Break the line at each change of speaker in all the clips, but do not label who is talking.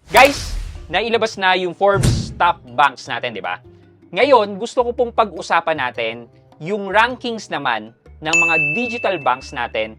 Guys, nailabas na yung Forbes top banks natin, di ba? Ngayon, gusto ko pong pag-usapan natin yung rankings naman ng mga digital banks natin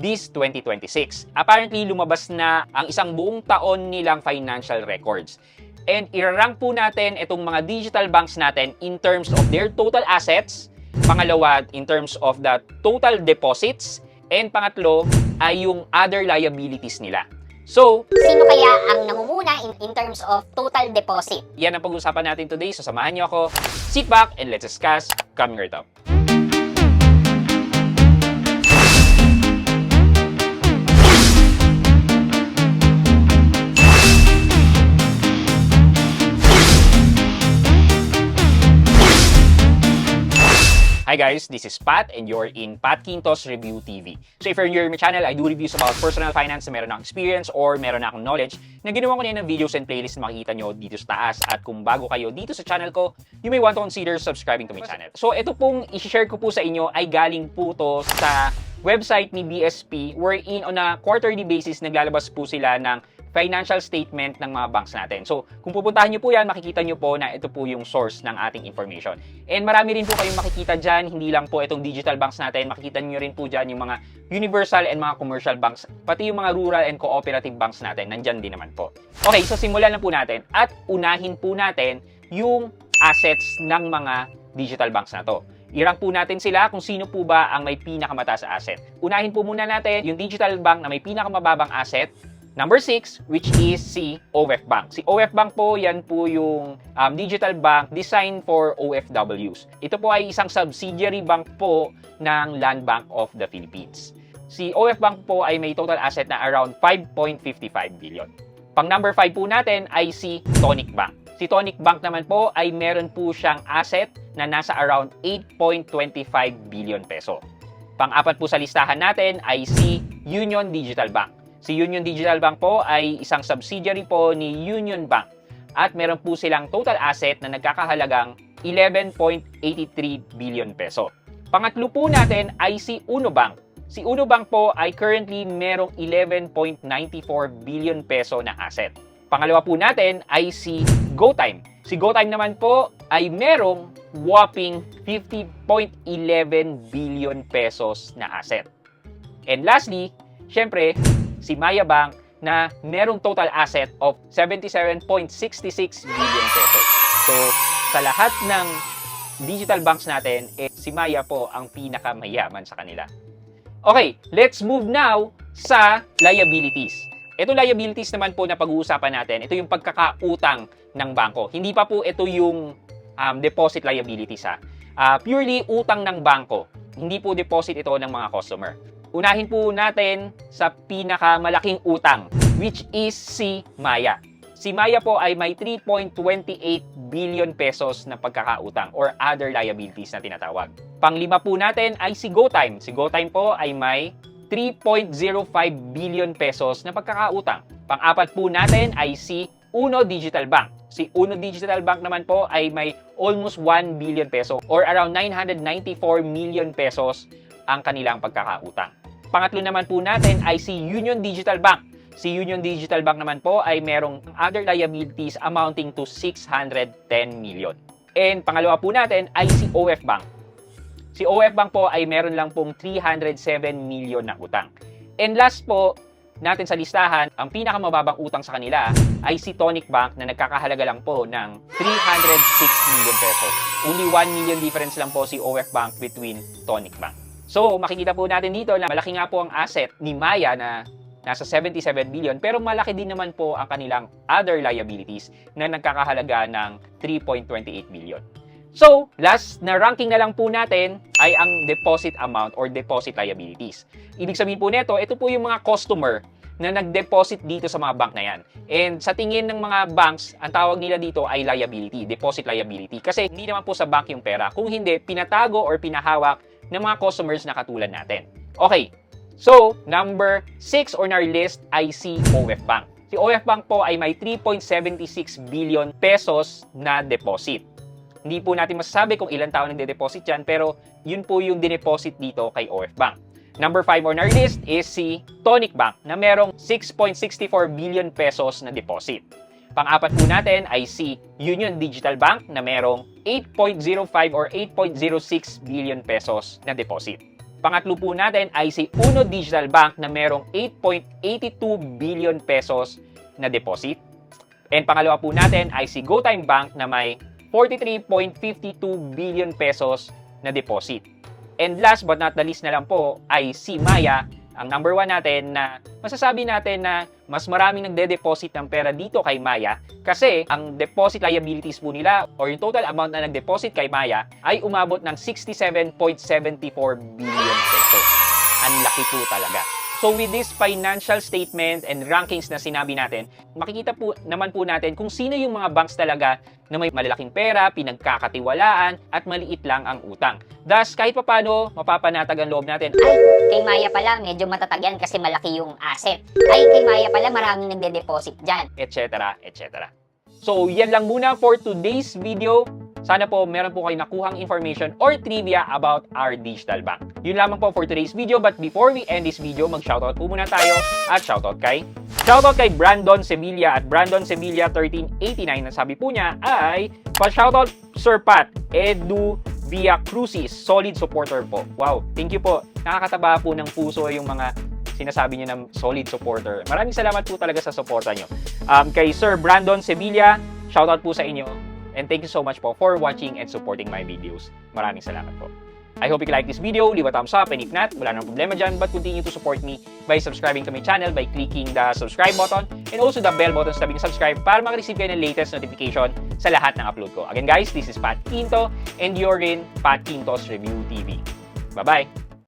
this 2026. Apparently, lumabas na ang isang buong taon nilang financial records. And i-rank po natin itong mga digital banks natin in terms of their total assets, pangalawa, in terms of the total deposits, and pangatlo ay yung other liabilities nila. So,
sino kaya ang nangunguna in terms of total deposit?
yan ang pag-usapan natin today. So, samahan niyo ako. Sit back and let's discuss coming right up. Hi guys, this is Pat and you're in Pat Quintos Review TV. So if you're new to my channel, I do reviews about personal finance na meron akong experience or meron akong knowledge na ginawa ko na ng videos and playlists na makikita nyo dito sa taas. At kung bago kayo dito sa channel ko, you may want to consider subscribing to my channel. So ito pong i-share ko po sa inyo ay galing po to sa website ni BSP wherein on a quarterly basis naglalabas po sila ng financial statement ng mga banks natin. So, kung pupuntahan nyo po yan, makikita nyo po na ito po yung source ng ating information. And marami rin po kayong makikita dyan, hindi lang po itong digital banks natin, makikita nyo rin po dyan yung mga universal and mga commercial banks, pati yung mga rural and cooperative banks natin, nandyan din naman po. Okay, so simulan na po natin at unahin po natin yung assets ng mga digital banks na to. I-rank po natin sila kung sino po ba ang may pinakamataas na asset. Unahin po muna natin yung digital bank na may pinakamababang asset. Number 6, which is si OF Bank. Si OF Bank po, yan po yung digital bank designed for OFWs. Ito po ay isang subsidiary bank po ng Land Bank of the Philippines. Si OF Bank po ay may total asset na around 5.55 billion. Pang number 5 po natin ay si Tonic Bank. Si Tonic Bank naman po ay meron po siyang asset na nasa around 8.25 billion peso. Pang-apat po sa listahan natin ay si Union Digital Bank. Si Union Digital Bank po ay isang subsidiary po ni Union Bank at meron po silang total asset na nagkakahalagang 11.83 billion peso. Pangatlo po natin ay si Uno Bank. Si Uno Bank po ay currently merong 11.94 billion peso na asset. Pangalawa po natin ay si GoTime. Si GoTime naman po ay merong whopping 50.11 billion pesos na asset. And lastly, syempre, si Maya Bank na merong total asset of 77.66 billion pesos. So, sa lahat ng digital banks natin, si Maya po ang pinakamayaman sa kanila. Okay, let's move now sa liabilities. Ito liabilities naman po na pag-uusapan natin, ito yung pagkakautang ng bangko. Hindi pa po ito yung deposit liabilities ha. Purely utang ng bangko. Hindi po deposit ito ng mga customer. Unahin po natin sa pinakamalaking utang, which is si Maya. Si Maya po ay may 3.28 billion pesos na pagkakautang or other liabilities na tinatawag. Panglima po natin ay si GoTime. Si GoTime po ay may 3.05 billion pesos na pagkakautang. Pang-apat po natin ay si Uno Digital Bank. Si Uno Digital Bank naman po ay may almost 1 billion peso or around 994 million pesos ang kanilang pagkakautang. Pangatlo naman po natin ay si Union Digital Bank. Si Union Digital Bank naman po ay merong other liabilities amounting to 610 million. And pangalawa po natin ay si OF Bank. Si OF Bank po ay meron lang pong 307 million na utang. And last po natin sa listahan, ang pinakamababang utang sa kanila ay si Tonic Bank na nagkakahalaga lang po ng 306 million pesos. Only 1 million difference lang po si OF Bank between Tonic Bank. So, makikita po natin dito na malaki nga po ang asset ni Maya na nasa 77 billion pero malaki din naman po ang kanilang other liabilities na nagkakahalaga ng 3.28 billion. So, last na ranking na lang po natin ay ang deposit amount or deposit liabilities. Ibig sabihin po nito, ito po yung mga customer na nag-deposit dito sa mga bank na yan. And sa tingin ng mga banks, ang tawag nila dito ay liability, deposit liability. Kasi hindi naman po sa bank yung pera. Kung hindi, pinatago or pinahawak ng mga customers na katulad natin. Okay, so number 6 on our list ay si OF Bank. Si OF Bank po ay may 3.76 billion pesos na deposit. Hindi po natin masasabi kung ilang tao nagde-deposit yan, pero yun po yung dineposit dito kay OF Bank. Number 5 on our list is si Tonic Bank na merong 6.64 billion pesos na deposit. Pang-apat po natin ay si Union Digital Bank na merong 8.05 or 8.06 billion pesos na deposit. Pangatlo po natin ay si Uno Digital Bank na merong 8.82 billion pesos na deposit. And pangalawa po natin ay si GoTime Bank na may 43.52 billion pesos na deposit. And last but not the least na lang po ay si Maya, ang number 1 natin na masasabi natin na mas maraming nagde-deposit ng pera dito kay Maya kasi ang deposit liabilities po nila or yung total amount na nag-deposit kay Maya ay umabot ng 67.74 billion pesos. Ang laki po talaga. So with this financial statement and rankings na sinabi natin, makikita po naman po natin kung sino yung mga banks talaga na may malalaking pera, pinagkakatiwalaan, at maliit lang ang utang. Thus, kahit papano, mapapanatag ang loob natin.
Ay, kay Maya pala, medyo matatag yan kasi malaki yung asset. Ay, kay Maya pala, maraming nagde-deposit dyan.
Etc. etc. So, yan lang muna for today's video. Sana po meron po kayong nakuhang information or trivia about our digital bank. Yun lamang po for today's video, but before we end this video, mag-shoutout po muna tayo at shoutout kay Brandon Sevilla at Brandon Sevilla 1389 na sabi po niya ay pa-shoutout Sir Pat, Edu Via Crucis, solid supporter po. Wow, thank you po. Nakakataba po ng puso yung mga sinasabi niyo ng solid supporter. Maraming salamat po talaga sa suporta niyo. Kay Sir Brandon Sevilla, shoutout po sa inyo. And thank you so much po for watching and supporting my videos. Maraming salamat po. I hope you like this video, leave a thumbs up, and if not, wala nang problema dyan, but continue to support me by subscribing to my channel by clicking the subscribe button and also the bell button sa tabing subscribe para makareceive kayo ng latest notification sa lahat ng upload ko. Again guys, this is Pat Quinto and you're in Pat Quinto's Review TV. Bye-bye!